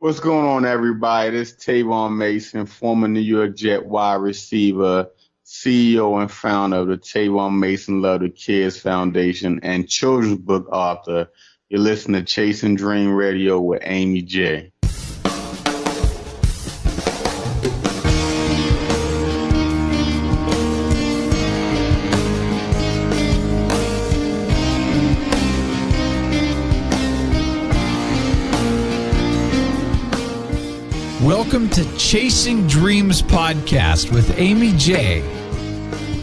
What's going on, everybody? This is Tavon Mason, former New York Jet wide receiver, CEO and founder of the Tavon Mason Love the Kids Foundation, and children's book author. You're listening to Chasing Dream Radio with Aimee J. Welcome to Chasing Dreams podcast with Aimee J.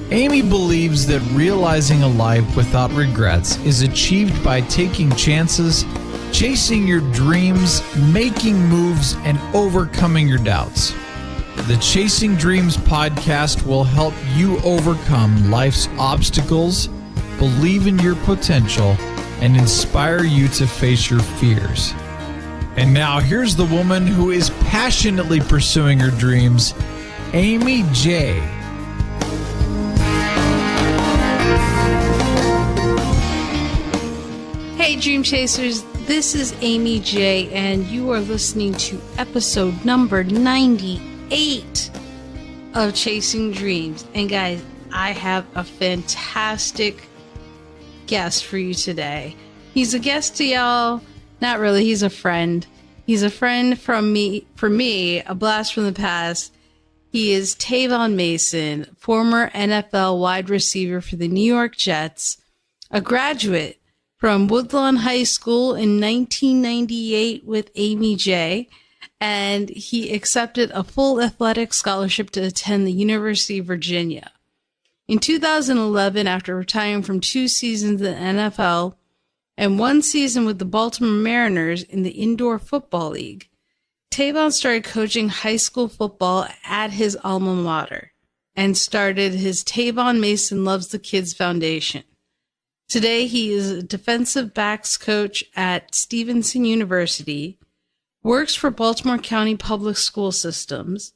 Aimee believes that realizing a life without regrets is achieved by taking chances, chasing your dreams, making moves, and overcoming your doubts. The Chasing Dreams podcast will help you overcome life's obstacles, believe in your potential, and inspire you to face your fears. And now here's the woman who is passionately pursuing her dreams, Aimee J. Hey Dream Chasers, this is Aimee J, and you are listening to episode number 98 of Chasing Dreams. And guys, I have a fantastic guest for you today. He's a guest to y'all. Not really, he's a friend. He's a friend for me, a blast from the past. He is Tavon Mason, former NFL wide receiver for the New York Jets, a graduate from Woodlawn High School in 1998 with Aimee J, and he accepted a full athletic scholarship to attend the University of Virginia. In 2011, after retiring from 2 seasons in the NFL, and 1 season with the Baltimore Mariners in the Indoor Football League, Tavon started coaching high school football at his alma mater and started his Tavon Mason Loves the Kids Foundation. Today, he is a defensive backs coach at Stevenson University, works for Baltimore County Public School Systems,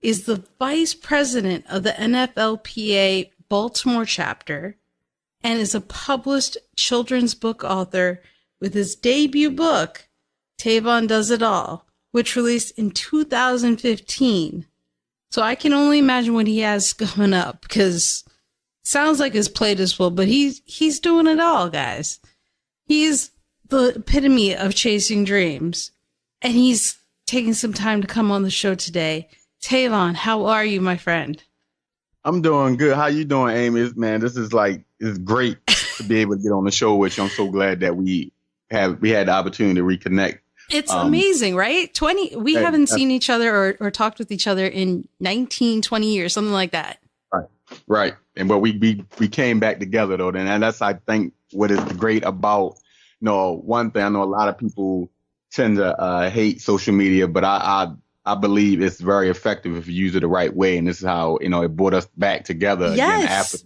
is the vice president of the NFLPA Baltimore Chapter, and is a published children's book author with his debut book, Tavon Does It All, which released in 2015. So I can only imagine what he has coming up, because it sounds like his plate is full, but he's doing it all, guys. He's the epitome of chasing dreams, and he's taking some time to come on the show today. Tavon, how are you, my friend? I'm doing good. How you doing, Aimee? Man, it's great to be able to get on the show with you. I'm so glad that we had the opportunity to reconnect. It's amazing, right? We haven't seen each other or talked with each other in 19, 20 years, something like that. Right. And but we came back together though, and that's, I think, what is great about, one thing. I know a lot of people tend to hate social media, but I believe it's very effective if you use it the right way. And this is how, it brought us back together again after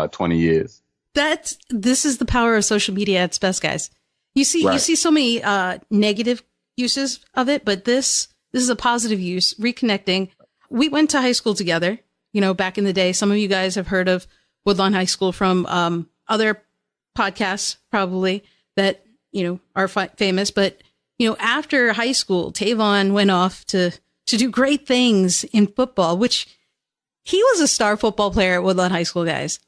20 years. This is the power of social media at its best, guys. You see so many negative uses of it, but this is a positive use, reconnecting. We went to high school together, back in the day. Some of you guys have heard of Woodlawn High School from other podcasts probably that, are famous, but after high school, Tavon went off to do great things in football, which he was a star football player at Woodlawn High School, guys.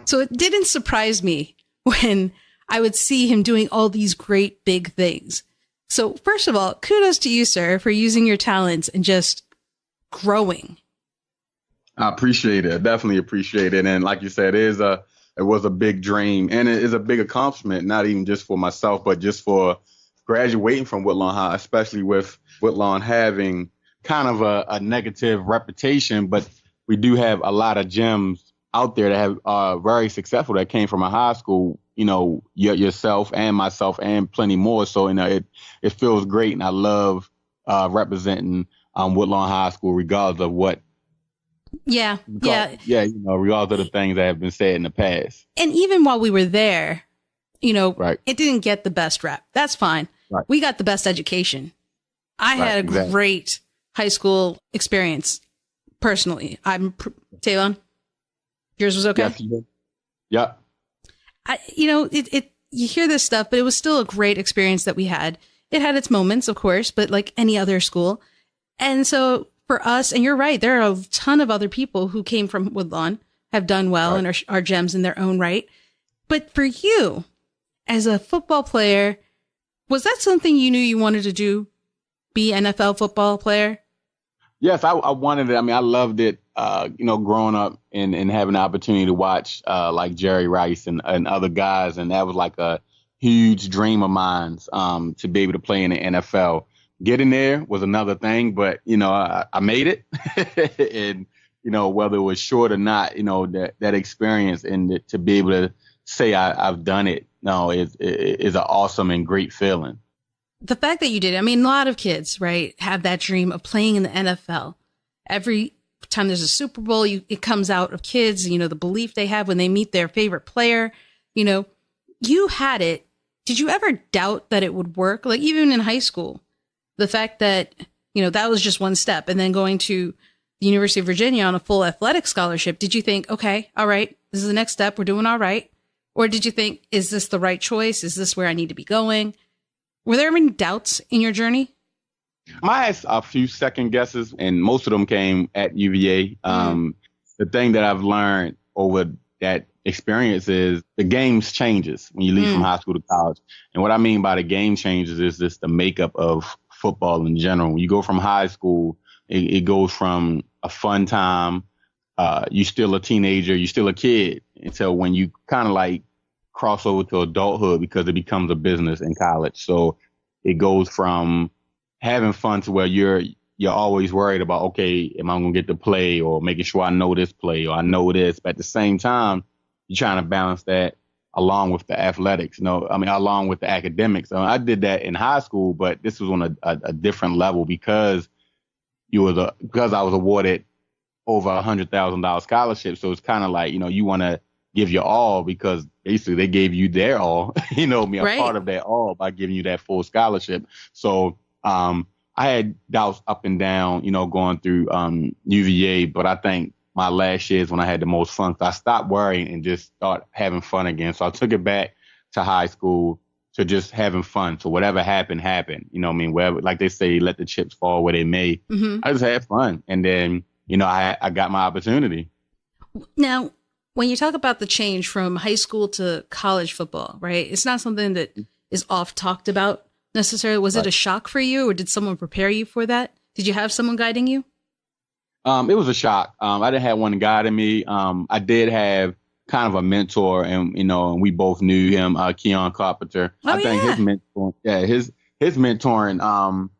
So it didn't surprise me when I would see him doing all these great big things. So first of all, kudos to you, sir, for using your talents and just growing. I appreciate it. I definitely appreciate it. And like you said, it was a big dream, and it is a big accomplishment, not even just for myself, but just for graduating from Woodlawn High, especially with Woodlawn having kind of a negative reputation, but we do have a lot of gems out there that have very successful that came from a high school, yourself and myself and plenty more. So, it feels great, and I love representing Woodlawn High School regardless of what. Yeah. Regardless of the things that have been said in the past. And even while we were there, right. It didn't get the best rep. That's fine. Right. We got the best education. I had a great high school experience personally. Tavon, yours was okay? Yes, yeah. You hear this stuff, but it was still a great experience that we had. it had its moments, of course, but like any other school. And so for us, and you're right, there are a ton of other people who came from Woodlawn, have done well, and are gems in their own right. But for you, as a football player, was that something you knew you wanted to do? Be NFL football player? Yes, I wanted it. I mean, I loved it, growing up and having the opportunity to watch like Jerry Rice and other guys. And that was like a huge dream of mine to be able to play in the NFL. Getting there was another thing, but, I made it. And, whether it was short or not, that experience and to be able to say I've done it, is an awesome and great feeling. The fact that you did, I mean, a lot of kids, right, have that dream of playing in the NFL. Every time there's a Super Bowl, it comes out of kids, the belief they have when they meet their favorite player. You had it. Did you ever doubt that it would work? Like even in high school, the fact that, that was just one step. And then going to the University of Virginia on a full athletic scholarship, did you think, okay, all right, this is the next step. We're doing all right. Or did you think, is this the right choice? Is this where I need to be going? Were there any doubts in your journey? I had a few second guesses, and most of them came at UVA. The thing that I've learned over that experience is the game changes when you leave from high school to college. And what I mean by the game changes is just the makeup of football in general. When you go from high school, it goes from a fun time. You're still a teenager, you're still a kid until when you kind of like cross over to adulthood because it becomes a business in college. So it goes from having fun to where you're always worried about, okay, am I going to get to play, or making sure I know this play or I know this. But at the same time, you're trying to balance that along with the athletics, along with the academics. I did that in high school, but this was on a different level because I was awarded over $100,000 scholarship. So it's kind of like, you want to give your all because basically they gave you their all, a part of that all by giving you that full scholarship. So I had doubts up and down, going through UVA, but I think my last year is when I had the most fun. So I stopped worrying and just started having fun again. So I took it back to high school to just having fun. So whatever happened, happened. Wherever, like they say, let the chips fall where they may. I just had fun. And then, I got my opportunity. Now, when you talk about the change from high school to college football, right? It's not something that is oft talked about necessarily. Was it a shock for you, or did someone prepare you for that? Did you have someone guiding you? It was a shock. I didn't have one guiding me. I did have kind of a mentor, and and we both knew him, Keon Carpenter. I think his mentor, his mentoring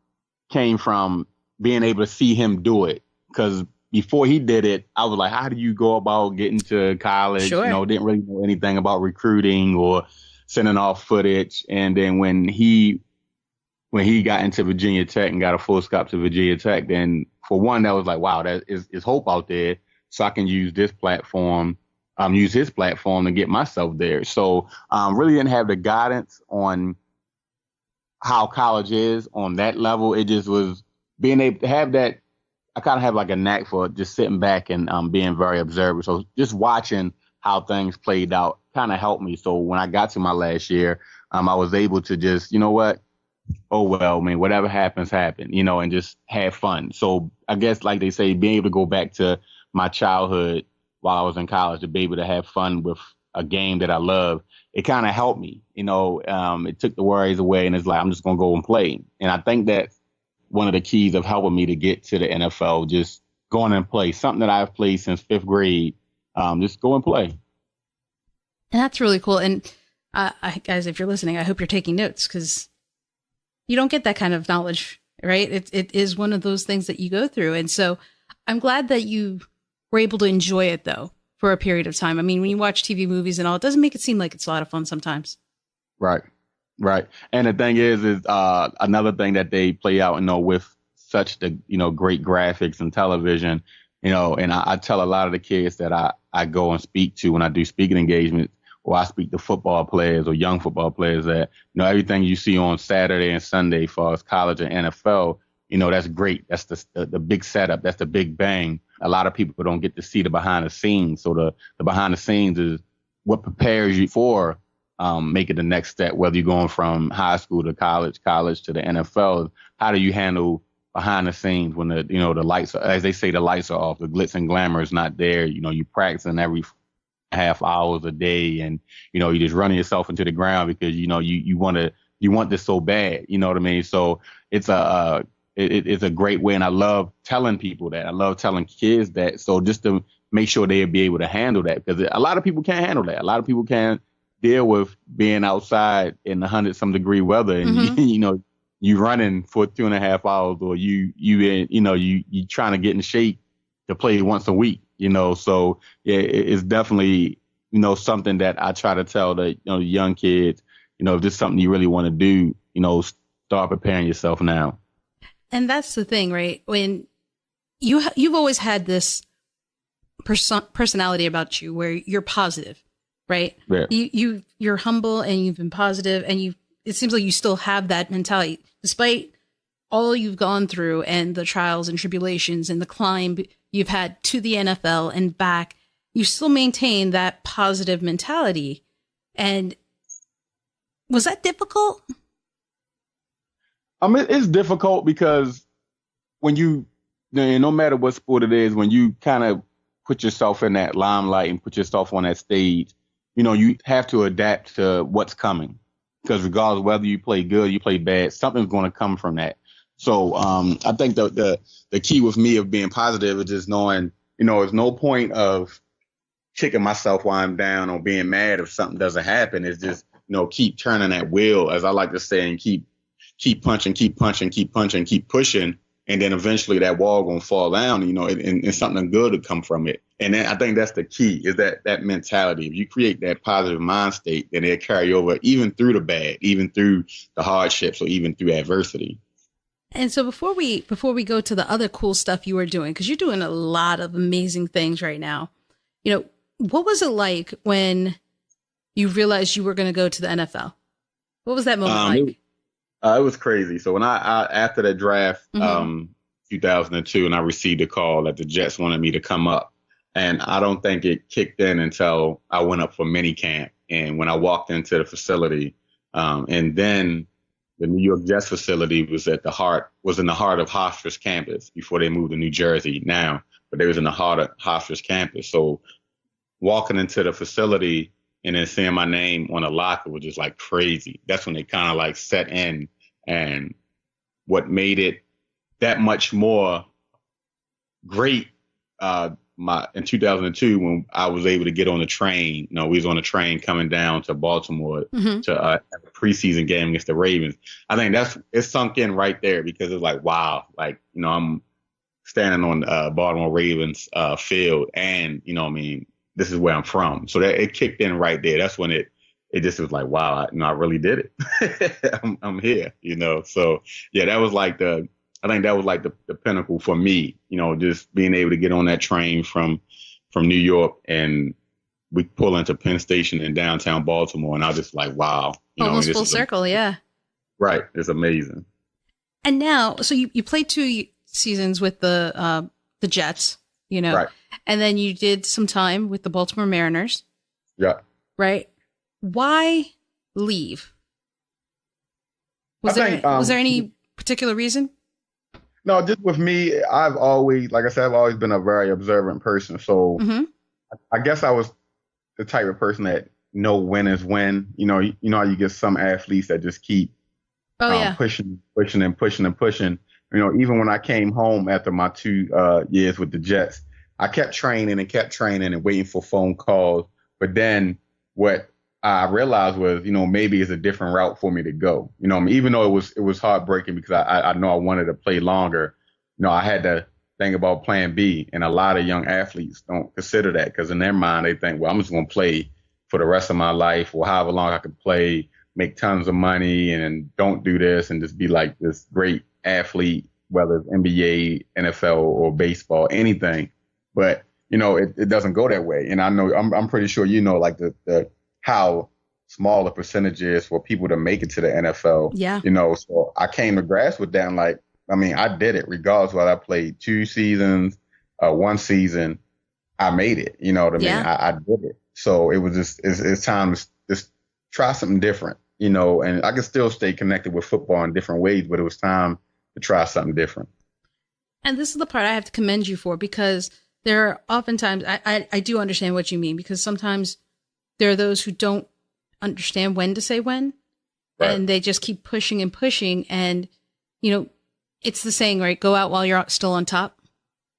came from being able to see him do it. Because before he did it, I was like, how do you go about getting to college? Sure. Didn't really know anything about recruiting or sending off footage. And then when he got into Virginia Tech and got a full scholarship to Virginia Tech, then for one, that was like, wow, that is hope out there. So I can use this platform, use his platform to get myself there. So really didn't have the guidance on how college is on that level. It just was being able to have that. I kind of have like a knack for just sitting back and being very observant. So just watching how things played out kind of helped me. So when I got to my last year, I was able to just, oh, well, man, whatever happens, happen, and just have fun. So I guess, like they say, being able to go back to my childhood while I was in college, to be able to have fun with a game that I love, it kind of helped me. It took the worries away, and it's like, I'm just going to go and play. And I think that's one of the keys of helping me to get to the NFL, just going and play something that I've played since 5th grade. Just go and play. And that's really cool. And guys, if you're listening, I hope you're taking notes, because you don't get that kind of knowledge, right? It is one of those things that you go through. And so I'm glad that you were able to enjoy it, though, for a period of time. I mean, when you watch TV movies and all, it doesn't make it seem like it's a lot of fun sometimes. Right. And the thing is another thing that they play out, with such the, great graphics and television, and I tell a lot of the kids that I go and speak to when I do speaking engagements, or I speak to football players or young football players, that, everything you see on Saturday and Sunday as far as college and NFL, that's great. That's the big setup. That's the big bang. A lot of people don't get to see the behind the scenes. So the behind the scenes is what prepares you for make it the next step, whether you're going from high school to college to the NFL. How do you handle behind the scenes when the lights are, as they say, the lights are off, the glitz and glamour is not there. You practicing every half hours a day, and you just running yourself into the ground because you want this so bad. You know what I mean? So it's it's a great way, and I love telling people that. I love telling kids that. So just to make sure they'll be able to handle that, because a lot of people can't handle that. A lot of people can't deal with being outside in 100-some degree weather, and you running for 2.5 hours, or you trying to get in shape to play once a week. So yeah, it's definitely something that I try to tell the young kids. If this is something you really want to do, start preparing yourself now. And that's the thing, right? When you've always had this personality about you where you're positive, right? Yeah. You're humble and you've been positive, and it seems like you still have that mentality despite all you've gone through and the trials and tribulations and the climb you've had to the NFL and back. You still maintain that positive mentality. And was that difficult? It's difficult because when no matter what sport it is, when you kind of put yourself in that limelight and put yourself on that stage, you have to adapt to what's coming. Because regardless of whether you play good, you play bad, something's going to come from that. So I think the key with me of being positive is just knowing, there's no point of kicking myself while I'm down or being mad if something doesn't happen. It's just, keep turning that wheel, as I like to say, and keep punching, keep pushing. And then eventually that wall going to fall down, and something good to come from it. And then I think that's the key, is that mentality. If you create that positive mind state, then it'll carry over even through the bad, even through the hardships, or even through adversity. And so before we go to the other cool stuff you are doing, because you're doing a lot of amazing things right now, what was it like when you realized you were going to go to the NFL? What was that moment like? It was crazy. So when I after the draft, 2002, and I received a call that the Jets wanted me to come up, and I don't think it kicked in until I went up for mini camp. And when I walked into the facility, and then the New York Jets facility was in the heart of Hofstra's campus before they moved to New Jersey now, but they was in the heart of Hofstra's campus. So walking into the facility and then seeing my name on a locker was just like crazy. That's when they kind of like set in, and what made it that much more great in 2002 when I was able to get on the train. We was on a train coming down to Baltimore to have a preseason game against the Ravens. I think it sunk in right there, because it's like, wow, like, I'm standing on Baltimore Ravens field, and this is where I'm from. So that it kicked in right there. That's when it just was like, wow, I really did it. I'm here, So yeah, that was like the pinnacle for me, just being able to get on that train from New York, and we pull into Penn Station in downtown Baltimore, and I was just like, wow. Almost full circle, yeah. Right. It's amazing. And now, so you played 2 seasons with the Jets, right. And then you did some time with the Baltimore Mariners. Yeah. Right. Why leave? Was there any particular reason? No, just with me, I've always been a very observant person. So I guess I was the type of person that know when is when. You know how you get some athletes that just keep pushing. Even when I came home after my 2 years with the Jets, I kept training and waiting for phone calls. But then what I realized was, maybe it's a different route for me to go. Even though it was heartbreaking, because I know I wanted to play longer, I had to think about plan B. And a lot of young athletes don't consider that, because in their mind, they think, well, I'm just going to play for the rest of my life, or however long I could play, make tons of money, and don't do this, and just be like this great athlete, whether it's NBA, NFL, or baseball, anything. But, it doesn't go that way. And I know, I'm pretty sure, like the how small the percentage is for people to make it to the NFL. Yeah. So I came to grasp with that. And I did it regardless of whether I played 2 seasons, 1 season, I made it. You know what I mean? I did it. So it was it's time to just try something different, you know, and I could still stay connected with football in different ways, but it was time to try something different. And this is the part I have to commend you for, because there are oftentimes, I do understand what you mean, because sometimes there are those who don't understand when to say when, right. And they just keep pushing and pushing. And, you know, it's the saying, right? Go out while you're still on top.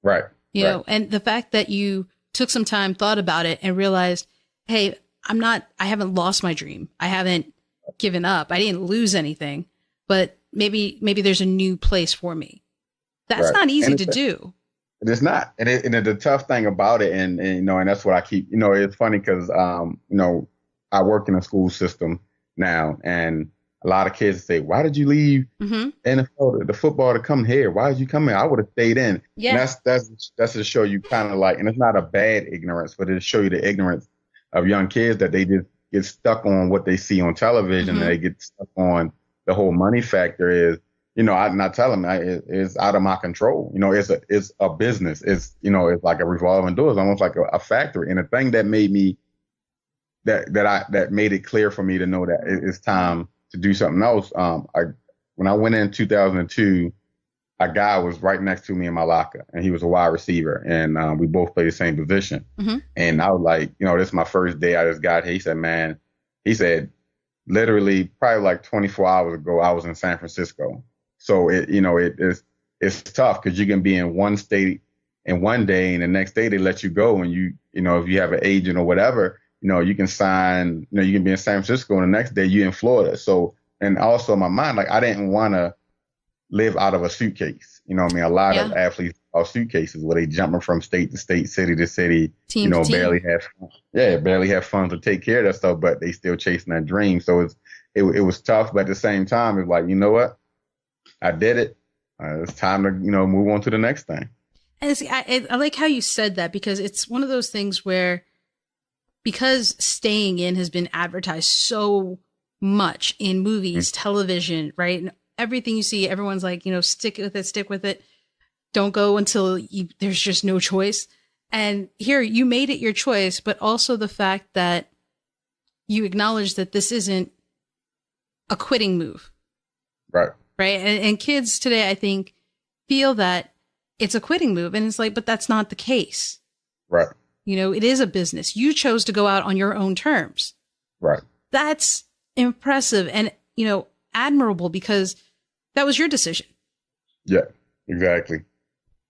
Right. You know, and the fact that you took some time, thought about it, and realized, hey, I haven't lost my dream. I haven't given up. I didn't lose anything, but maybe there's a new place for me. That's not easy to do. It's not. And the tough thing about it, and you know, and that's what I keep, you know, it's funny because, you know, I work in a school system now, and a lot of kids say, why did you leave NFL, the football, to come here? Why did you come here? I would have stayed in. Yeah. And that's to show you kind of like, and it's not a bad ignorance, but it'll show you the ignorance of young kids, that they just get stuck on what they see on television, and they get stuck on the whole money factor is, you know, I tell them it's out of my control. You know, it's a business. It's, you know, it's like a revolving door. It's almost like a factory. And the thing that made me, that made it clear for me to know that it's time to do something else. When I went in 2002, a guy was right next to me in my locker, and he was a wide receiver, and we both played the same position. And I was like, you know, this is my first day I just got here. He said, man, literally probably like 24 hours ago, I was in San Francisco. So it's tough, because you can be in one state in one day, and the next day they let you go, and you know, if you have an agent or whatever, you know, you can sign, you know, you can be in San Francisco, and the next day you're in Florida. So, and also in my mind, like, I didn't want to live out of a suitcase. You know what I mean? A lot of athletes are suitcases, where they jumping from state to state, city to city, barely have funds to take care of that stuff, but they still chasing that dream. So it was tough, but at the same time, it's like, you know what? I did it. It's time to, you know, move on to the next thing. And see, I like how you said that, because it's one of those things where, because staying in has been advertised so much in movies, television, right? And everything you see, everyone's like, you know, stick with it. Don't go until there's just no choice. And here you made it your choice, but also the fact that you acknowledge that this isn't a quitting move. Right. Right. And kids today, I think, feel that it's a quitting move. And it's like, but that's not the case. Right. You know, it is a business. You chose to go out on your own terms. Right. That's impressive and, you know, admirable, because that was your decision. Yeah, exactly.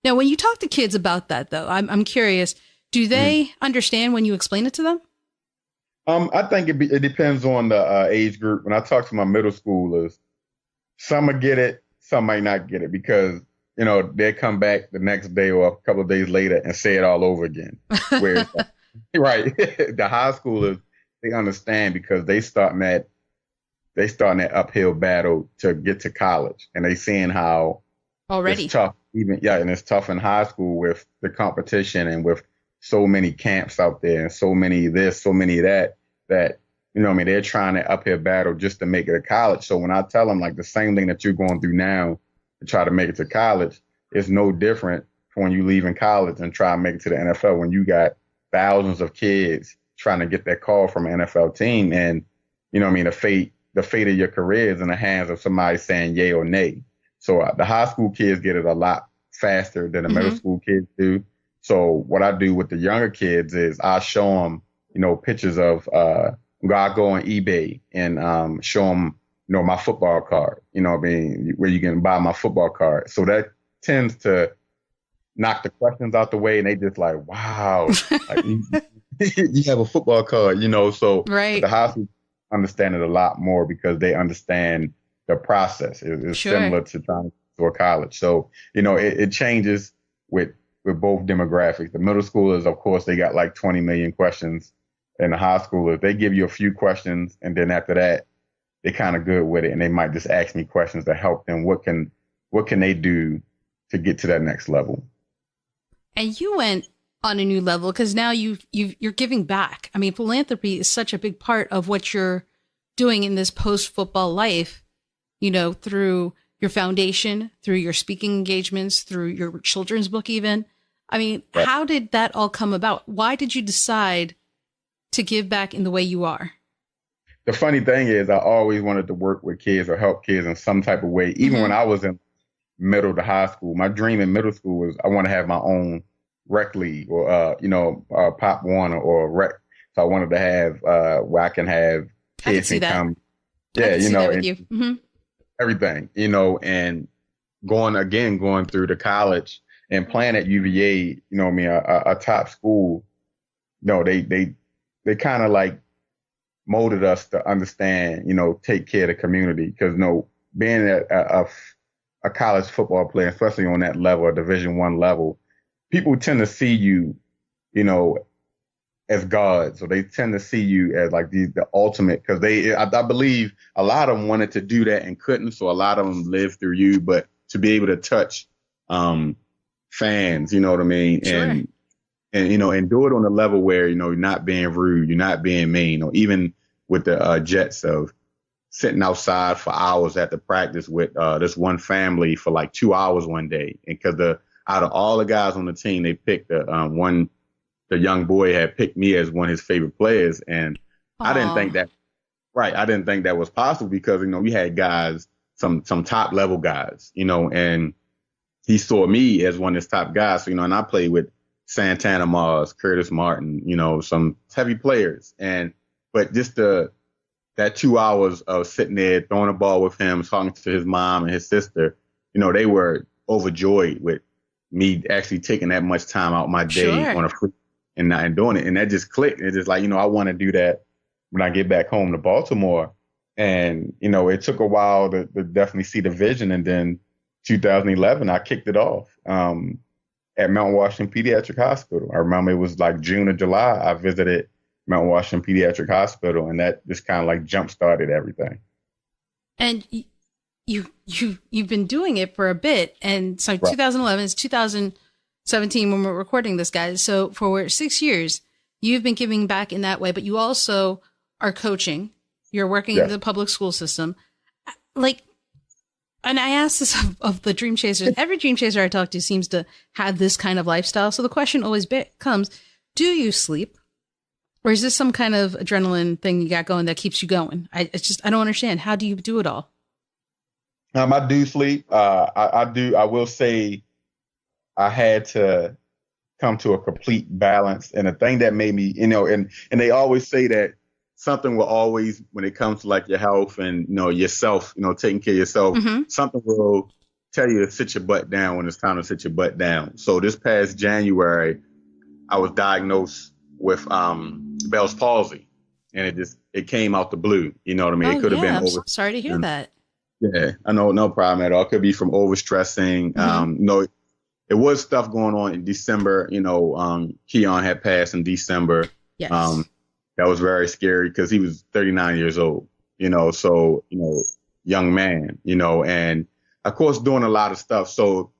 Now, when you talk to kids about that, though, I'm curious, do they understand when you explain it to them? I think it depends on the age group. When I talk to my middle schoolers, some will get it, some might not get it, because, you know, they come back the next day or a couple of days later and say it all over again. Whereas, right, the high schoolers, they understand, because they starting that uphill battle to get to college, and they seeing how already it's tough. And it's tough in high school with the competition and with so many camps out there and so many this, so many that, you know what I mean, they're trying that uphill battle just to make it to college. So when I tell them, like, the same thing that you're going through now to try to make it to college is no different from when you leave in college and try to make it to the NFL, when you got thousands of kids trying to get that call from an NFL team. And, you know what I mean, the fate of your career is in the hands of somebody saying yay or nay. So the high school kids get it a lot faster than the middle school kids do. So what I do with the younger kids is I show them, you know, pictures of, I go on eBay and show them, you know, my football card, you know what I mean, where you can buy my football card. So that tends to knock the questions out the way, and they just like, wow, like, you have a football card, you know. So the high school understand it a lot more, because they understand the process. It's similar to trying to go to college. So, you know, it changes with both demographics. The middle schoolers, of course, they got like 20 million questions. And the high schoolers, they give you a few questions, and then after that, they're kind of good with it, and they might just ask me questions to help them. What can they do to get to that next level? And you went on a new level, because now you're giving back. I mean, philanthropy is such a big part of what you're doing in this post-football life, you know, through your foundation, through your speaking engagements, through your children's book even. I mean, how did that all come about? Why did you decide to give back in the way you are? the funny thing is I always wanted to work with kids or help kids in some type of way. Even when I was in middle to high school, my dream in middle school was I want to have my own rec league or, Pop Warner or rec. So I wanted to have where I can have I can kids see can that. come. I Yeah, can see that with you. everything, and going through the college and playing at UVA, a top school. They kind of like molded us to understand, take care of the community. Because, being a college football player, especially on that level, a Division I level, people tend to see you, as gods. So they tend to see you as like the ultimate, because I believe a lot of them wanted to do that and couldn't. So a lot of them lived through you, but to be able to touch fans, you know what I mean? Sure. And do it on a level where, you're not being rude, you're not being mean, or even with the Jets of sitting outside for hours at the practice with this one family for like 2 hours one day. And because out of all the guys on the team, they picked the young boy had picked me as one of his favorite players. And I didn't think that, right. I didn't think that was possible because, we had guys, some top level guys, and he saw me as one of his top guys. So, and I played with Santana Moss, Curtis Martin, some heavy players. But just that 2 hours of sitting there, throwing a ball with him, talking to his mom and his sister, they were overjoyed with me actually taking that much time out my day on a free and doing it. And that just clicked. It's just like, I want to do that when I get back home to Baltimore. And, it took a while to definitely see the vision. And then 2011, I kicked it off at Mount Washington Pediatric Hospital. I remember it was like June or July. I visited Mount Washington Pediatric Hospital, and that just kind of like jump-started everything. And you've been doing it for a bit. And so 2011 is 2017 when we're recording this, guys. So for 6 years, you've been giving back in that way, but you also are coaching. You're working in the public school system. And I asked this of the dream chasers. Every dream chaser I talk to seems to have this kind of lifestyle. So the question always comes, do you sleep? Or is this some kind of adrenaline thing you got going that keeps you going? I don't understand. How do you do it all? I do sleep. I do. I will say I had to come to a complete balance. And the thing that made me, and they always say that something will always, when it comes to like your health and, yourself, taking care of yourself, something will tell you to sit your butt down when it's time to sit your butt down. So this past January, I was diagnosed with Bell's palsy, and it came out the blue. You know what I mean? It could have been over. Sorry to hear that. Yeah, I know, no problem at all. It could be from overstressing. It was stuff going on in December. Keon had passed in December. Yes. That was very scary because he was 39 years old. So young man. And of course doing a lot of stuff. So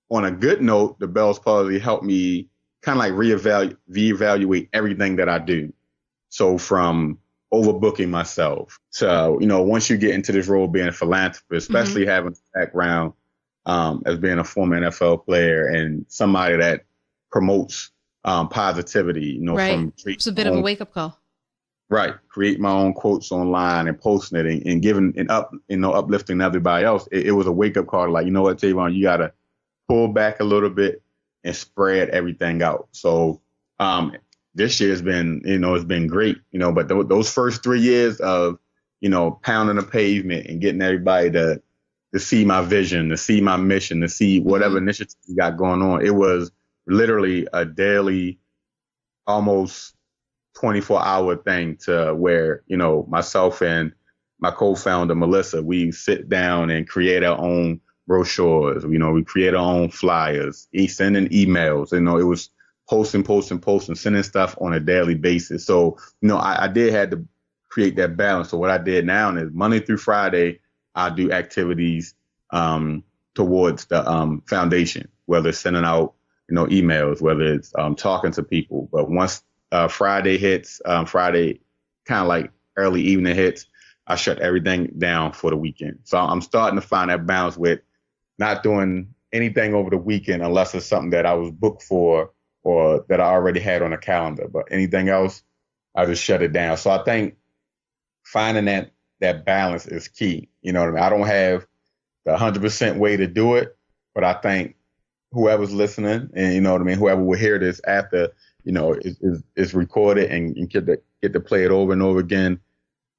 on a good note, the Bell's palsy helped me kind of like reevaluate everything that I do. So from overbooking myself to, once you get into this role being a philanthropist, especially having a background as being a former NFL player and somebody that promotes positivity, right. It's a bit of a wake up call. Right. Create my own quotes online and posting it and giving and uplifting everybody else. It was a wake up call. Like, you know what, Tavon, you got to pull back a little bit and spread everything out. So this year has been, it's been great, but those first 3 years of, pounding the pavement and getting everybody to see my vision, to see my mission, to see whatever initiative we got going on. It was literally a daily, almost 24-hour thing to where, myself and my co-founder, Melissa, we sit down and create our own brochures. We create our own flyers, sending emails. It was posting, sending stuff on a daily basis. So, I did have to create that balance. So what I did now is Monday through Friday, I do activities towards the foundation, whether it's sending out, emails, whether it's talking to people. But once Friday hits, Friday kind of like early evening hits, I shut everything down for the weekend. So I'm starting to find that balance with not doing anything over the weekend unless it's something that I was booked for or that I already had on a calendar. But anything else, I just shut it down. So I think finding that balance is key. You know what I mean? I don't have the 100% way to do it, but I think whoever's listening and, you know what I mean, whoever will hear this after, you know, is recorded and get to play it over and over again,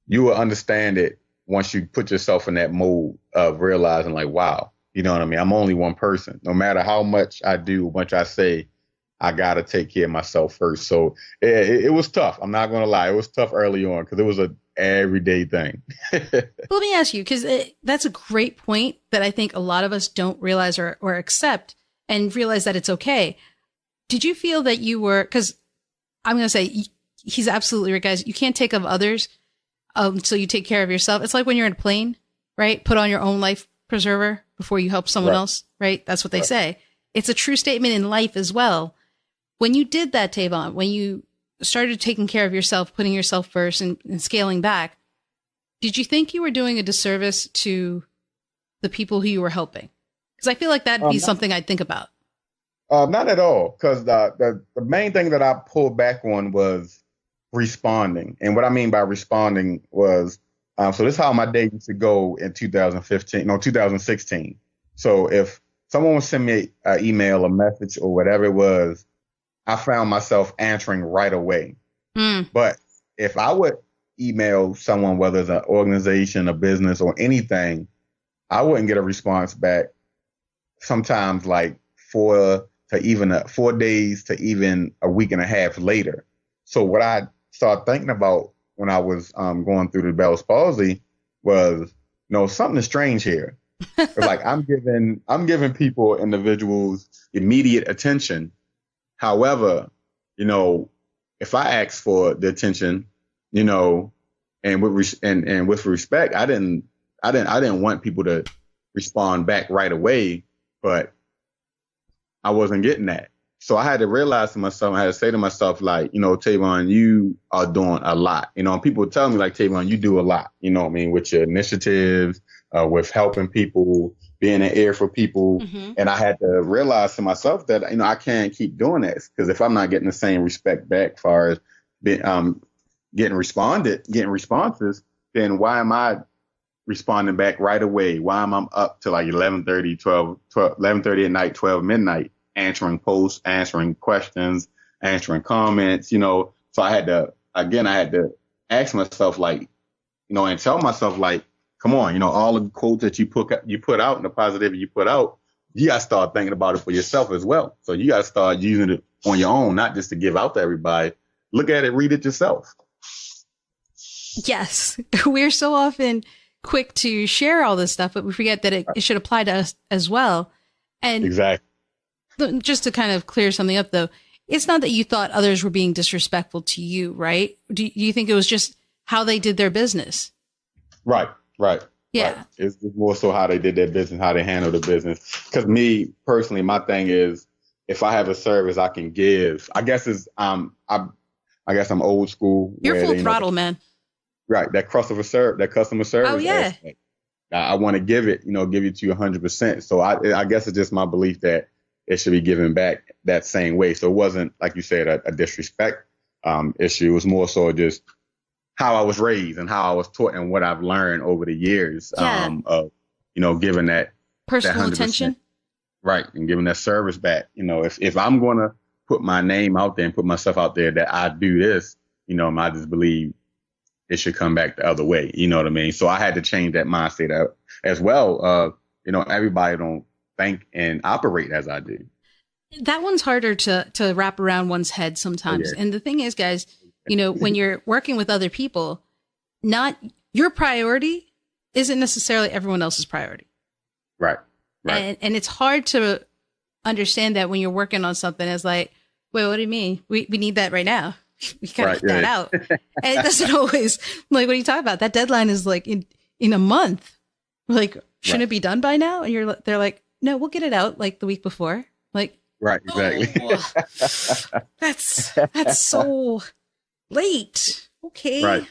you will understand it once you put yourself in that mode of realizing like, wow, you know what I mean? I'm only one person. No matter how much I do, much I say, I got to take care of myself first. So it was tough. I'm not going to lie. It was tough early on because it was an everyday thing. Let me ask you, because that's a great point that I think a lot of us don't realize or accept and realize that it's okay. Did you feel that you were, because I'm going to say he's absolutely right, guys. You can't take of others so you take care of yourself. It's like when you're in a plane, right? Put on your own life preserver before you help someone else, right? That's what they say. It's a true statement in life as well. When you did that, Tavon, when you started taking care of yourself, putting yourself first and scaling back, did you think you were doing a disservice to the people who you were helping? Because I feel like that'd be something I'd think about. Not at all, because the main thing that I pulled back on was responding. And what I mean by responding was, so this is how my day used to go in 2016. So if someone would send me an email, a message, or whatever it was, I found myself answering right away. But if I would email someone, whether it's an organization, a business, or anything, I wouldn't get a response back. Sometimes like 4 days to even a week and a half later. So what I started thinking about when I was going through the Bell's palsy was, something is strange here. It's like I'm giving individuals immediate attention. However, if I ask for the attention, and with respect, I didn't want people to respond back right away, but I wasn't getting that. So I had to realize to myself, I had to say to myself, like, Tavon, you are doing a lot. People tell me like, Tavon, you do a lot, with your initiatives, with helping people, being an ear for people. Mm-hmm. And I had to realize to myself that, I can't keep doing this, because if I'm not getting the same respect back as far as getting responses, then why am I responding back right away? Why am I up to like 11:30 at night, 12 midnight, answering posts, answering questions, answering comments, So I had to ask myself, like, and tell myself, like, come on, all the quotes that you put out and the positivity you put out, you got to start thinking about it for yourself as well. So you got to start using it on your own, not just to give out to everybody. Look at it, read it yourself. Yes. We're so often quick to share all this stuff, but we forget that it should apply to us as well. And exactly. Just to kind of clear something up, though, it's not that you thought others were being disrespectful to you, right? Do you think it was just how they did their business? Right. Yeah. Right. It's more so how they did their business, how they handle the business. Because me personally, my thing is, if I have a service I can give, I guess I'm old school. You're full throttle, man. Right. That customer service. Oh yeah. Aspect. I want to give it to you 100%. So I guess it's just my belief that it should be given back that same way. So it wasn't, like you said, a disrespect issue. It was more so just how I was raised and how I was taught and what I've learned over the years of, giving that personal that attention. Right. And giving that service back. If I'm going to put my name out there and put myself out there that I do this, I just believe it should come back the other way. You know what I mean? So I had to change that mindset as well. Everybody don't think and operate as I do. That one's harder to wrap around one's head sometimes. Oh, yeah. And the thing is, guys, when you're working with other people, not your priority isn't necessarily everyone else's priority. Right. And it's hard to understand that when you're working on something. It's like, wait, what do you mean? We need that right now. We gotta get that out. And it doesn't always, like, what are you talking about? That deadline is like in a month. Like, shouldn't it be done by now? And they're like, no, we'll get it out like the week before. Like, right, exactly. Oh, that's so late. Okay. Right.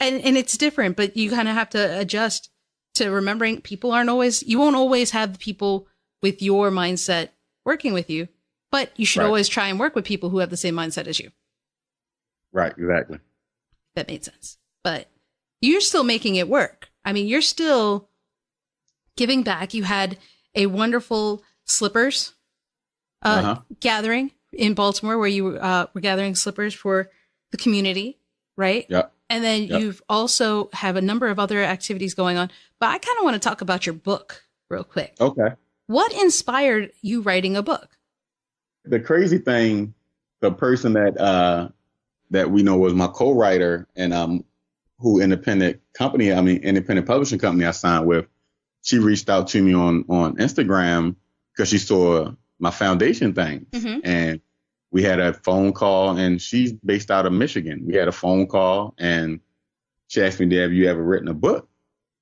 And it's different, but you kind of have to adjust to remembering you won't always have the people with your mindset working with you, but you should always try and work with people who have the same mindset as you. Right. Exactly. That made sense. but you're still making it work. I mean, you're still giving back. You had a wonderful slippers gathering in Baltimore where you were gathering slippers for the community, right? Yeah. And then you've also have a number of other activities going on. But I kind of want to talk about your book real quick. Okay. What inspired you writing a book? The crazy thing, the person that we know was my co-writer and who independent publishing company I signed with, she reached out to me on Instagram because she saw my foundation thing. Mm-hmm. And we had a phone call, and she's based out of Michigan. We had a phone call, and she asked me, have you ever written a book?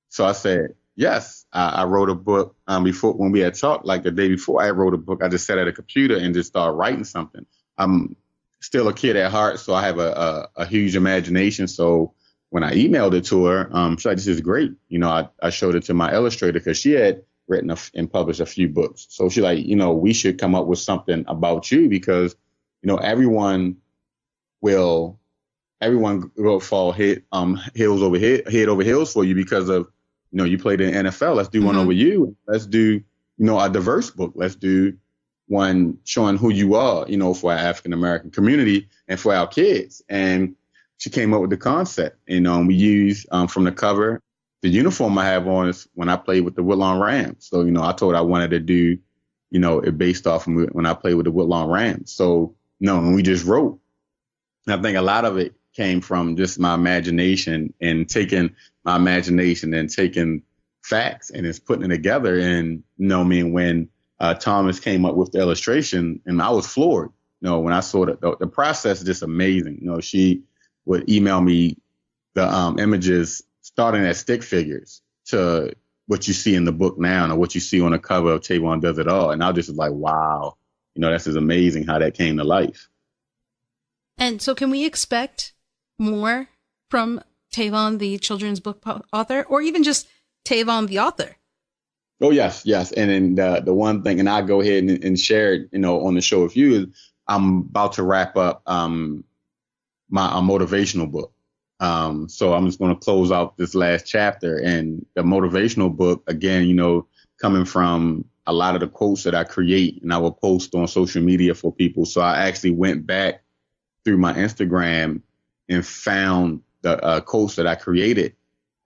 So I said, yes. I wrote a book before, when we had talked, like the day before I wrote a book. I just sat at a computer and just started writing something. I'm still a kid at heart, so I have a huge imagination. So when I emailed it to her, she's like, this is great. You know, I showed it to my illustrator because she had written and published a few books. So she's like, you know, we should come up with something about you because, you know, everyone will fall head over heels for you because of, you know, you played in the NFL. Let's do one over you. Let's do, you know, a diverse book. Let's do one showing who you are, you know, for our African-American community and for our kids. And she came up with the concept, and we used from the cover, the uniform I have on is when I played with the Woodlawn Rams. So, you know, I told her I wanted to do, you know, it based off of when I played with the Woodlawn Rams. So, and we just wrote. And I think a lot of it came from just my imagination and taking my imagination and taking facts and just putting it together. And, you know, I mean, when Thomas came up with the illustration, and I was floored. You know, when I saw the process is just amazing. You know, she would email me the images starting at stick figures to what you see in the book now or what you see on the cover of Tavon Does It All. And I was just like, wow, you know, this is amazing how that came to life. And so can we expect more from Tavon, the children's book author, or even just Tavon, the author? Oh, yes. And then the one thing, and I'll go ahead and share it, you know, on the show with you, is I'm about to wrap up my motivational book. So I'm just going to close out this last chapter. And the motivational book, again, you know, coming from a lot of the quotes that I create and I will post on social media for people. So I actually went back through my Instagram and found the quotes that I created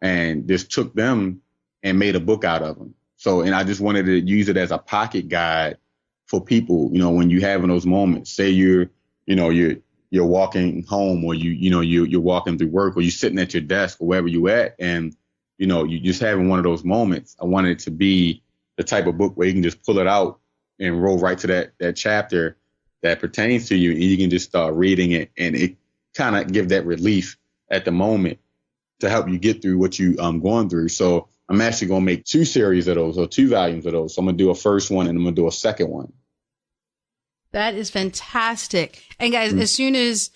and just took them and made a book out of them. So, and I just wanted to use it as a pocket guide for people, you know, when you having those moments, say you're walking home or you're walking through work or you're sitting at your desk or wherever you at. And, you know, you just having one of those moments. I wanted it to be the type of book where you can just pull it out and roll right to that chapter that pertains to you. And you can just start reading it and it kind of give that relief at the moment to help you get through what you going through. So I'm actually going to make 2 series of those or 2 volumes of those. So I'm going to do a first one and I'm going to do a second one. That is fantastic. And guys, as soon as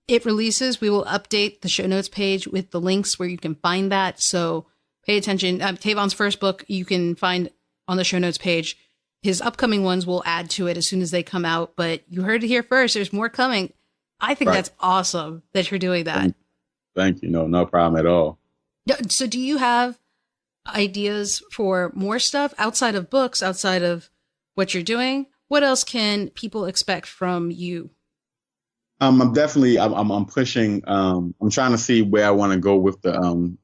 it releases, we will update the show notes page with the links where you can find that. So pay attention. Tavon's first book you can find on the show notes page. His upcoming ones will add to it as soon as they come out. But you heard it here first. There's more coming. I think that's awesome that you're doing that. Thank you. No problem at all. So do you have ideas for more stuff outside of books, outside of what you're doing? What else can people expect from you? I'm pushing. I'm trying to see where I want to go with the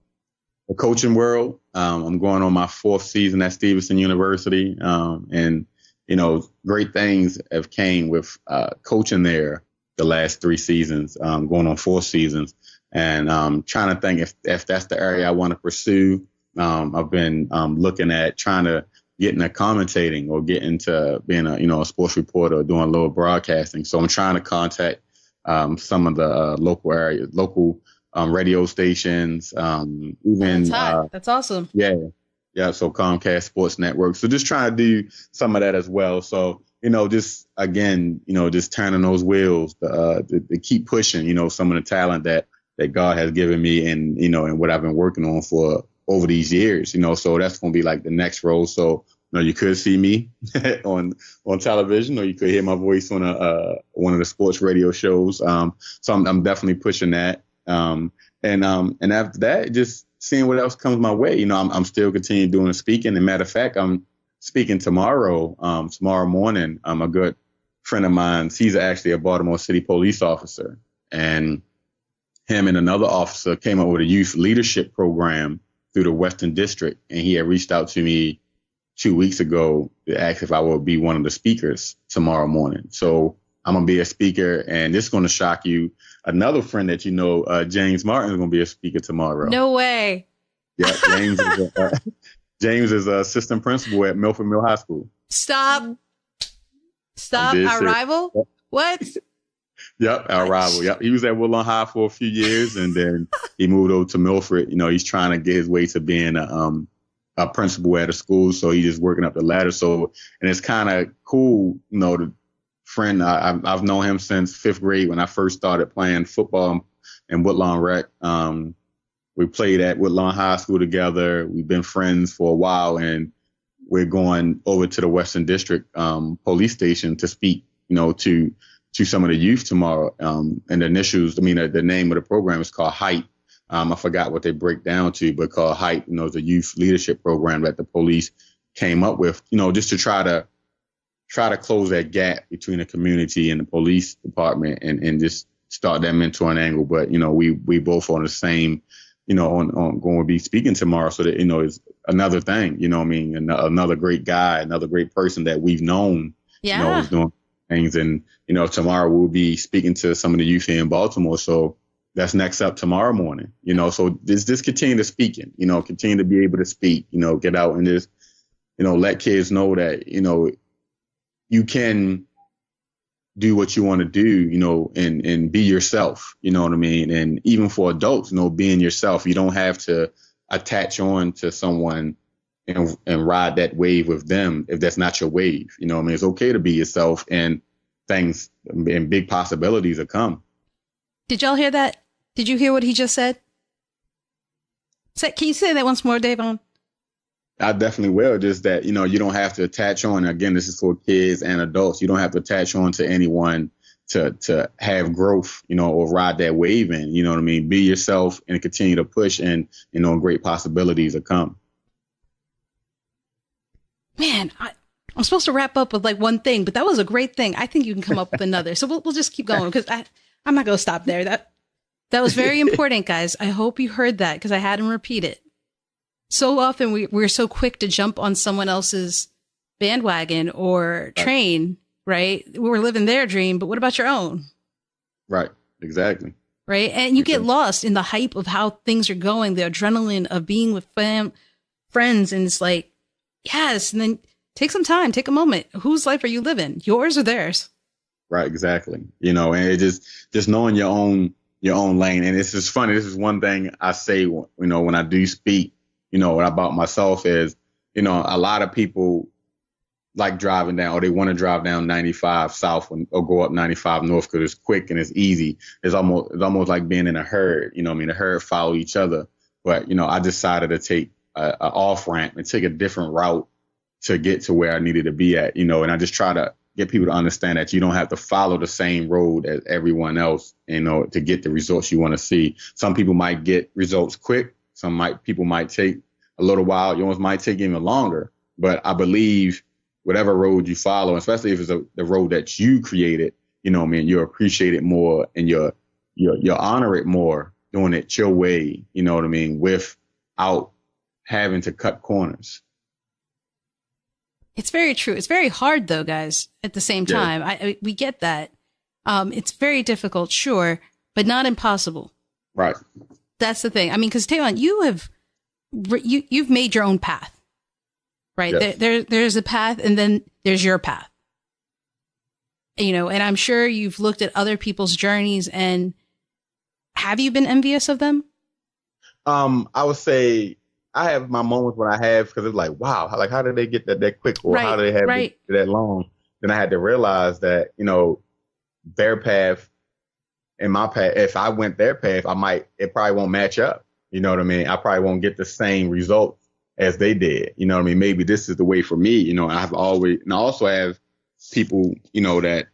coaching world. I'm going on my 4th season at Stevenson University. And, you know, great things have came with coaching there the last 3 seasons, going on 4 seasons. And trying to think if that's the area I want to pursue. I've been looking at trying to get into commentating or get into being a sports reporter or doing a little broadcasting. So I'm trying to contact some of the local radio stations, even. That's awesome. Yeah. So Comcast Sports Network. So just trying to do some of that as well. So, you know, just again, you know, just turning those wheels to keep pushing, you know, some of the talent that God has given me and, you know, and what I've been working on for over these years, you know, so that's going to be like the next role. So, you know, you could see me on television or you could hear my voice on one of the sports radio shows. So I'm definitely pushing that. And after that, just seeing what else comes my way. I'm still continuing doing speaking. And matter of fact, I'm speaking tomorrow morning. A good friend of mine, he's actually a Baltimore City police officer, and him and another officer came up with a youth leadership program through the Western District. And he had reached out to me 2 weeks ago to ask if I would be one of the speakers tomorrow morning. So I'm going to be a speaker, and this is going to shock you. Another friend that James Martin, is going to be a speaker tomorrow. No way. Yeah, James is assistant principal at Milford Mill High School. Stop. Our rival? What? Yep, our rival. Yep, he was at Woodlawn High for a few years, and then he moved over to Milford. He's trying to get his way to being a principal at a school, so he's just working up the ladder. So, and it's kind of cool, the friend. I've known him since 5th grade when I first started playing football in Woodlawn Rec. We played at Woodlawn High School together. We've been friends for a while, and we're going over to the Western District police station to speak, to some of the youth tomorrow. And the initials, the name of the program is called HYPE. I forgot what they break down to, but called HYPE, is a youth leadership program that the police came up with, just to try to close that gap between the community and the police department and just start that mentoring angle. But, we both on the same, on going to be speaking tomorrow. So that, it's another thing, another great guy, another great person that we've known, is doing things. And, tomorrow we'll be speaking to some of the youth here in Baltimore. So that's next up tomorrow morning, so just continue to speaking, continue to be able to speak, get out and just, let kids know that, you can do what you want to do, and be yourself, And even for adults, being yourself, you don't have to attach on to someone and ride that wave with them if that's not your wave. It's okay to be yourself, and things and big possibilities will come. Did y'all hear that? Did you hear what he just said? Can you say that once more, Tavon? I definitely will. Just that, you don't have to attach on. Again, this is for kids and adults. You don't have to attach on to anyone to have growth, or ride that wave in, Be yourself and continue to push, and, great possibilities will come. Man, I'm supposed to wrap up with one thing, but that was a great thing. I think you can come up with another. So we'll just keep going, because I'm not going to stop there. That was very important, guys. I hope you heard that, because I had him repeat it. So often we're so quick to jump on someone else's bandwagon or train, right? We're living their dream, but what about your own? Right. Exactly. Right. And you get lost in the hype of how things are going, the adrenaline of being with friends. And it's like, yes. And then take some time, take a moment. Whose life are you living? Yours or theirs? Right. Exactly. And it just knowing your own lane. And it's just funny. This is one thing I say, when I do speak, about myself is, a lot of people like driving down, or they want to drive down 95 south or go up 95 north because it's quick and it's easy. It's almost like being in a herd, the herd follow each other. But, I decided to take a off ramp and take a different route to get to where I needed to be at, and I just try to get people to understand that you don't have to follow the same road as everyone else, to get the results you want to see. Some people might get results quick. People might take a little while. Yours might take even longer. But I believe whatever road you follow, especially if it's the road that you created, you'll appreciate it more, and you'll honor it more doing it your way, without having to cut corners. It's very true. It's very hard, though, guys, at the same time. We get that. It's very difficult, sure, but not impossible. Right. That's the thing. Because Tavon, you've made your own path, right? Yes. There's a path, and then there's your path. And I'm sure you've looked at other people's journeys, and have you been envious of them? I would say I have my moments when I have, because it's like, wow, how did they get that quick, or how do they have it that long? Then I had to realize that, their path and my path, if I went their path, it probably won't match up. You know what I mean? I probably won't get the same results as they did. You know what I mean? Maybe this is the way for me. I also have people, that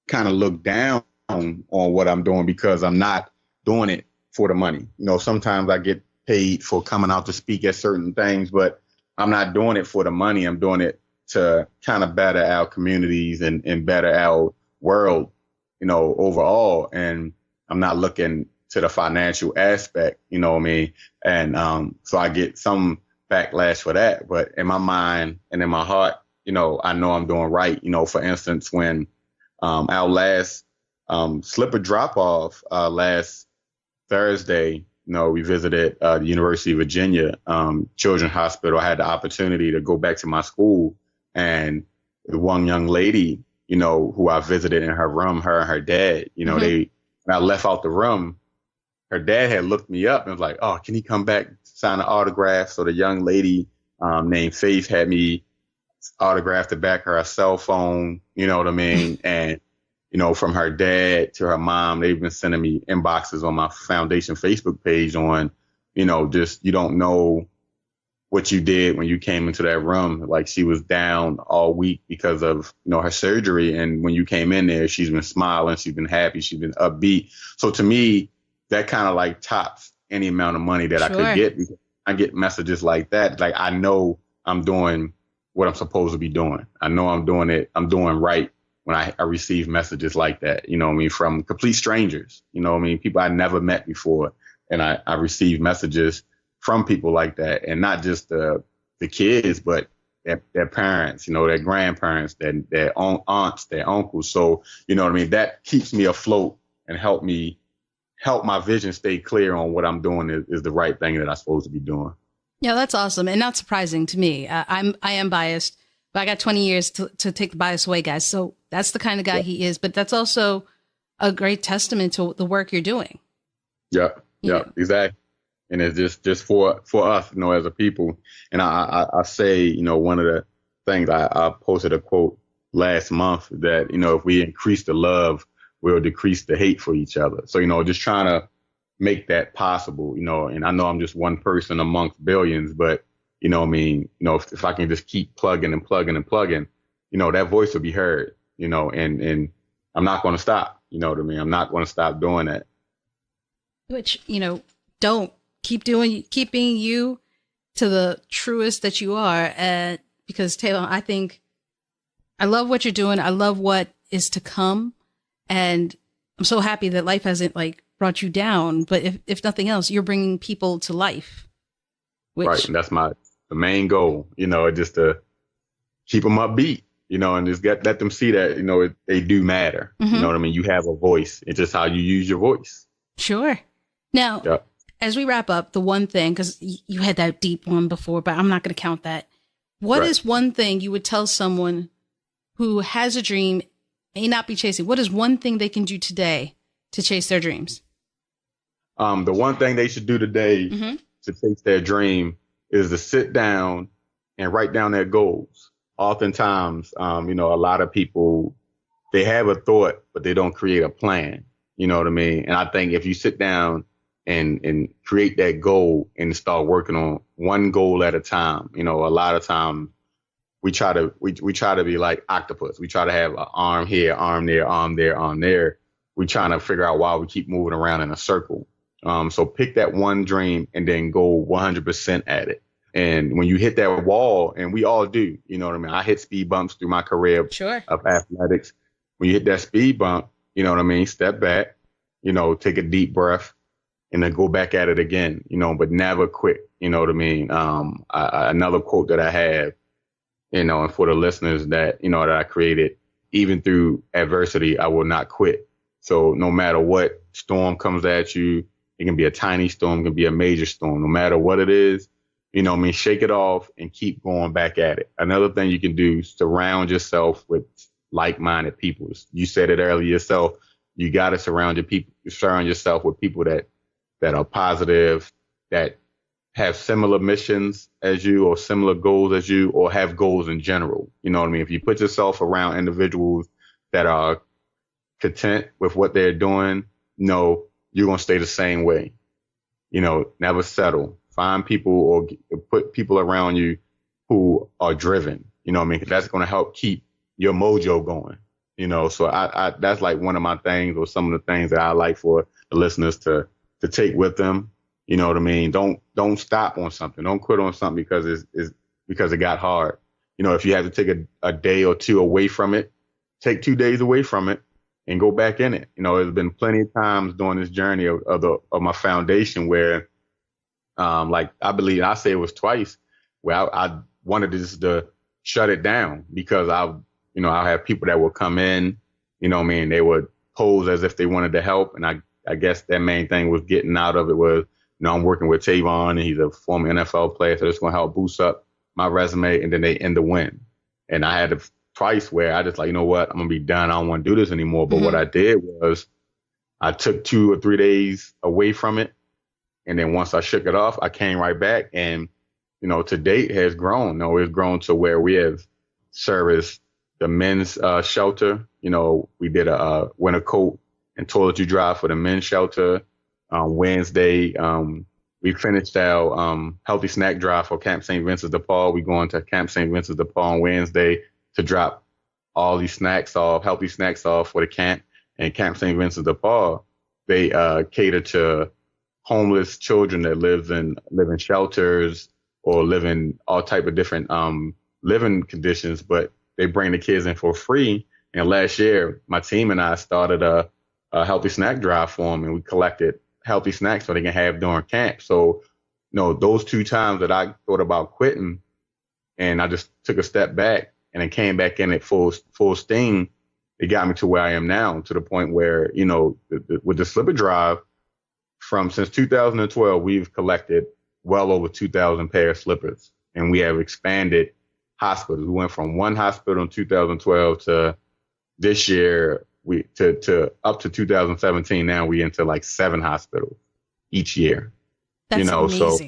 kind of look down on what I'm doing because I'm not doing it for the money. Sometimes I get paid for coming out to speak at certain things, but I'm not doing it for the money. I'm doing it to kind of better our communities and better our world, overall. And I'm not looking to the financial aspect, you know what I mean? And so I get some backlash for that. But in my mind and in my heart, I know I'm doing right. For instance, when our last slipper drop off last Thursday, we visited the University of Virginia Children's Hospital. I had the opportunity to go back to my school, and the one young lady, who I visited in her room, her and her dad, when I left out the room, her dad had looked me up and was like, "Oh, can he come back, sign an autograph?" So the young lady named Faith had me autograph the back of her cell phone, you know what I mean? And from her dad to her mom, they've been sending me inboxes on my foundation Facebook page on, just you don't know what you did when you came into that room. Like, she was down all week because of, her surgery. And when you came in there, she's been smiling, she's been happy, she's been upbeat. So to me, that kind of like tops any amount of money that I could get. Because I get messages like that. Like, I know I'm doing what I'm supposed to be doing. I know I'm doing it. I'm doing right. When I receive messages like that, from complete strangers, people I never met before. And I receive messages from people like that, and not just the kids, but their parents, their grandparents, their aunts, their uncles. So, that keeps me afloat and help my vision stay clear on what I'm doing is the right thing that I'm supposed to be doing. Yeah, that's awesome. And not surprising to me. I am biased, but I got 20 years to take the bias away, guys. So that's the kind of guy he is. But that's also a great testament to the work you're doing. Yeah, exactly. And it's just for us, as a people. And I say, one of the things I posted a quote last month that, if we increase the love, we'll decrease the hate for each other. So, just trying to make that possible, and I know I'm just one person amongst billions, but if I can just keep plugging and plugging and plugging, that voice will be heard, and I'm not going to stop, I'm not going to stop doing that. Which, don't keep being you to the truest that you are. Because Tavon, I think I love what you're doing. I love what is to come. And I'm so happy that life hasn't brought you down, but if nothing else, you're bringing people to life. Right. And that's the main goal, just to keep them upbeat, and just let them see that, they do matter. You know what I mean? You have a voice. It's just how you use your voice. Sure. Now, as we wrap up, the one thing, because you had that deep one before, but I'm not going to count that. What is one thing you would tell someone who has a dream, may not be chasing? What is one thing they can do today to chase their dreams? The one thing they should do today to chase their dream is to sit down and write down their goals. Oftentimes, a lot of people, they have a thought, but they don't create a plan. You know what I mean? And I think if you sit down and create that goal and start working on one goal at a time, a lot of times we try to be like octopus. We try to have an arm here, arm there, arm there, arm there. We're trying to figure out why we keep moving around in a circle. So pick that one dream and then go 100% at it. And when you hit that wall, and we all do, you know what I mean? I hit speed bumps through my career of athletics. When you hit that speed bump, you know what I mean? Step back, take a deep breath and then go back at it again, but never quit. You know what I mean? Another quote that I have, and for the listeners that, that I created, even through adversity, I will not quit. So no matter what storm comes at you, it can be a tiny storm, it can be a major storm. No matter what it is, shake it off and keep going back at it. Another thing you can do is surround yourself with like-minded people. You said it earlier yourself. You got to surround yourself with people that are positive, that have similar missions as you or similar goals as you, or have goals in general. You know what I mean? If you put yourself around individuals that are content with what they're doing, you're going to stay the same way. Never settle. Find people or put people around you who are driven. You know what I mean? 'Cause that's going to help keep your mojo going. So I that's like one of my things, or some of the things that I like for the listeners to take with them. You know what I mean? Don't stop on something. Don't quit on something because it got hard. If you have to take a day or two away from it, take 2 days away from it and go back in it. There's been plenty of times during this journey of my foundation where, like I say it was twice, where I wanted to shut it down because I have people that would come in, they would pose as if they wanted to help. And I guess that main thing was getting out of it was, I'm working with Tavon and he's a former NFL player. So it's going to help boost up my resume, and then they end the win. And I had twice where I just like, you know what, I'm going to be done. I don't want to do this anymore. But what I did was I took 2 or 3 days away from it. And then once I shook it off, I came right back. And, to date has grown. It's grown to where we have serviced the men's shelter. We did a winter coat and toiletry drive for the men's shelter. Wednesday, we finished our healthy snack drive for Camp St. Vincent de Paul. We going to Camp St. Vincent de Paul on Wednesday to drop all these healthy snacks off for the camp. And Camp St. Vincent de Paul, they cater to homeless children that live in shelters or live in all type of different living conditions, but they bring the kids in for free. And last year, my team and I started a healthy snack drive for them, and we collected healthy snacks so they can have during camp. So, those 2 times that I thought about quitting, and I just took a step back and then came back in at full steam, it got me to where I am now, to the point where, with the slipper drive, since 2012, we've collected well over 2,000 pair of slippers, and we have expanded hospitals. We went from 1 hospital in 2012 to this year, to up to 2017. Now we into like 7 hospitals each year. That's amazing. So,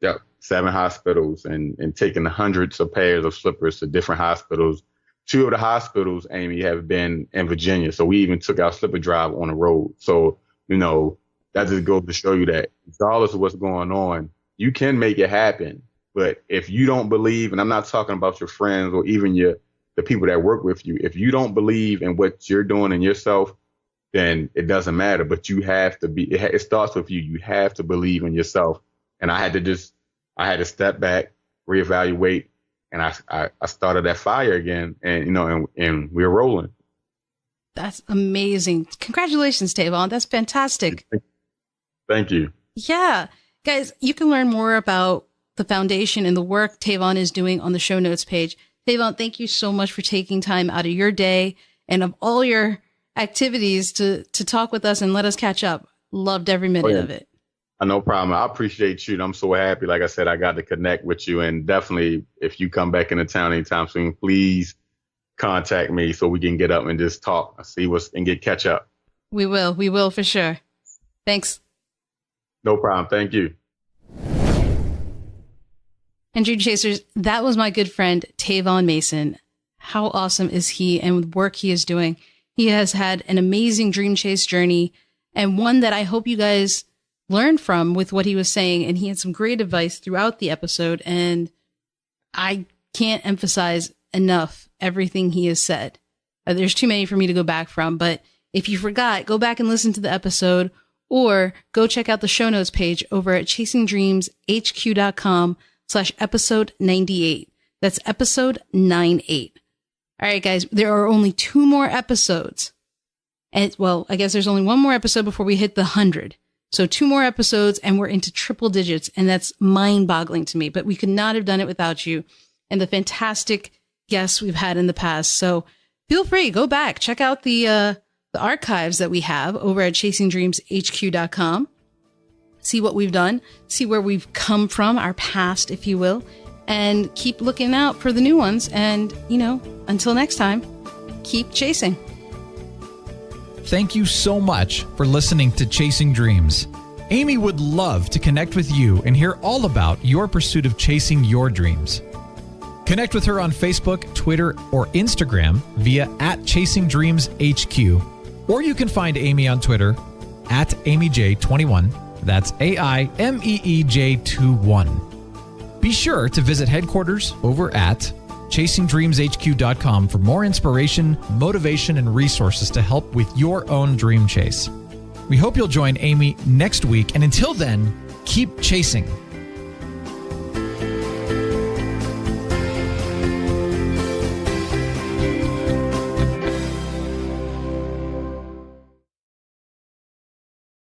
yeah, 7 hospitals and taking hundreds of pairs of slippers to different hospitals. 2 of the hospitals, Aimee, have been in Virginia. So we even took our slipper drive on the road. So, that just goes to show you that regardless of what's going on, you can make it happen. But if you don't believe, and I'm not talking about your friends or even the people that work with you, if you don't believe in what you're doing in yourself, then it doesn't matter. But you have to it starts with you. You have to believe in yourself. And I had to step back, reevaluate, and I started that fire again, and we're rolling. That's amazing. Congratulations, Tavon. That's fantastic. Thank you. Yeah. Guys, you can learn more about the foundation and the work Tavon is doing on the show notes page. Tavon, thank you so much for taking time out of your day and of all your activities to talk with us and let us catch up. Loved every minute of it. No problem. I appreciate you. I'm so happy. Like I said, I got to connect with you. And definitely, if you come back into town anytime soon, please contact me so we can get up and just talk, and catch up. We will for sure. Thanks. No problem. Thank you. And Dream Chasers, that was my good friend, Tavon Mason. How awesome is he and the work he is doing? He has had an amazing dream chase journey, and one that I hope you guys learned from with what he was saying. And he had some great advice throughout the episode, and I can't emphasize enough everything he has said. There's too many for me to go back from, but if you forgot, go back and listen to the episode, or go check out the show notes page over at chasingdreamshq.com/episode 98. That's episode 98. All right, guys, there are only 2 more episodes. And well, I guess there's only 1 more episode before we hit the 100. So 2 more episodes and we're into triple digits. And that's mind boggling to me, but we could not have done it without you and the fantastic guests we've had in the past. So feel free, go back, check out the archives that we have over at chasingdreamshq.com. See what we've done, see where we've come from, our past, if you will, and keep looking out for the new ones. And, until next time, keep chasing. Thank you so much for listening to Chasing Dreams. Aimee would love to connect with you and hear all about your pursuit of chasing your dreams. Connect with her on Facebook, Twitter, or Instagram via @ChasingDreamsHQ. Or you can find Aimee on Twitter @AimeeJ21. That's AIMEEJ21. Be sure to visit headquarters over at ChasingDreamsHQ.com for more inspiration, motivation, and resources to help with your own dream chase. We hope you'll join Aimee next week, and until then, keep chasing.